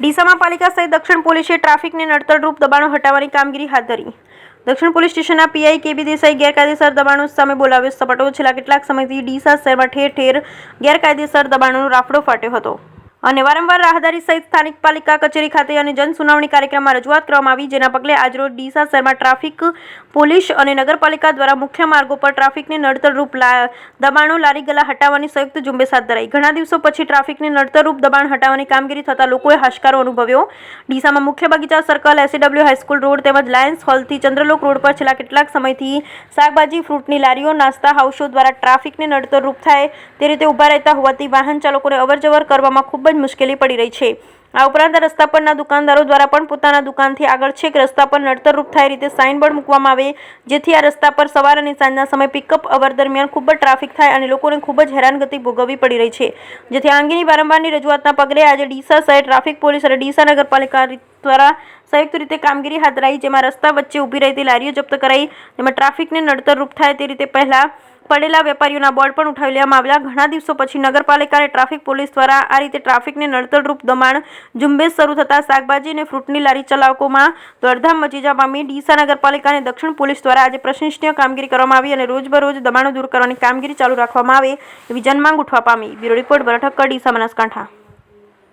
ડીસામાં પાલિકા સહિત દક્ષિણ પોલીસે ટ્રાફિકને નડતરરૂપ દબાણો હટાવવાની કામગીરી હાથ ધરી। દક્ષિણ પોલીસ સ્ટેશનના પીઆઈ કેબી દેસાઈ ગેરકાયદેસર દબાણો સામે બોલાવ્યો સપાટો। છેલ્લા કેટલાક સમયથી ડીસા શહેરમાં ઠેર ઠેર ગેરકાયદેસર દબાણોનો રાફડો ફાટ્યો હતો અને વારંવાર રાહદારી સહિત સ્થાનિક પાલિકા કચેરી ખાતે અને જન સુનાવણી કાર્યક્રમમાં રજૂઆત કરવામાં આવી, જેના પગલે આજરોજ ડીસા શહેરમાં ટ્રાફિક પોલીસ અને નગરપાલિકા દ્વારા મુખ્ય માર્ગો પર ટ્રાફિકને નડતરરૂપ દબાણો લારી ગલ્લા હટાવવાની સંયુક્ત ઝુંબેશ હાથ ધરાઈ। ઘણા દિવસો પછી ટ્રાફિકને નડતરરૂપ દબાણ હટાવવાની કામગીરી થતા લોકોએ હાશકારો અનુભવ્યો। ડીસામાં મુખ્ય બગીચા સર્કલ, એસએડબલ્યુ હાઈસ્કૂલ રોડ તેમજ લાયન્સ હોલથી ચંદ્રલોક રોડ પર છેલ્લા કેટલાક સમયથી શાકભાજી, ફ્રૂટની લારીઓ, નાસ્તા હાઉસો દ્વારા ટ્રાફિકને નડતરરૂપ થાય તે રીતે ઊભા રહેતા હોવાથી વાહન ચાલકોને અવરજવર કરવામાં ખૂબ જ મુશ્કેલી પડી રહી છે। આ ઉપરાંત રસ્તા પરના દુકાનદારો દ્વારા પણ પોતાના દુકાનથી આગળ છેક રસ્તા પર નડતરરૂપ થાય રીતે સાઇનબોર્ડ મૂકવામાં આવે, જેથી આ રસ્તા પર સવાર અને સાંજના સમયે પિકઅપ અવર દરમિયાન ખૂબ જ ટ્રાફિક થાય અને લોકોને ખૂબ જ હેરાનગતિ ભોગવવી પડી રહી છે। જેથી આ અંગેની વારંવારની રજૂઆતના પગલે આજે ડીસા શહેર ટ્રાફિક પોલીસ અને ડીસા નગરપાલિકા દ્વારા સંયુક્ત રીતે કામગીરી હાથ ધરાઈ, જેમાં રસ્તા વચ્ચે ઊભી રહેતી લારીઓ જપ્ત કરાઈ, જેમાં ટ્રાફિકને નડતરરૂપ થાય તે રીતે પહેલા પડેલા વેપારીઓના બોર્ડ પણ ઉઠાવી લેવામાં આવ્યા। ઘણા દિવસો પછી નગરપાલિકા અને ટ્રાફિક પોલીસ દ્વારા આ રીતે ટ્રાફિકને નડતરરૂપ દબાણ ઝુંબેશ શરૂ થતાં શાકભાજી અને ફ્રૂટની લારી ચાલકોમાં દોડધામ મચી જવા પામી। ડીસા નગરપાલિકા અને દક્ષિણ પોલીસ દ્વારા આજે પ્રશંસનીય કામગીરી કરવામાં આવી અને રોજબરોજ દબાણો દૂર કરવાની કામગીરી ચાલુ રાખવામાં આવે એવી જનમાંગ ઉઠવા પામી। બ્યુરો રિપોર્ટ, ભરત ઠક્કર, ડીસા, બનાસકાંઠા।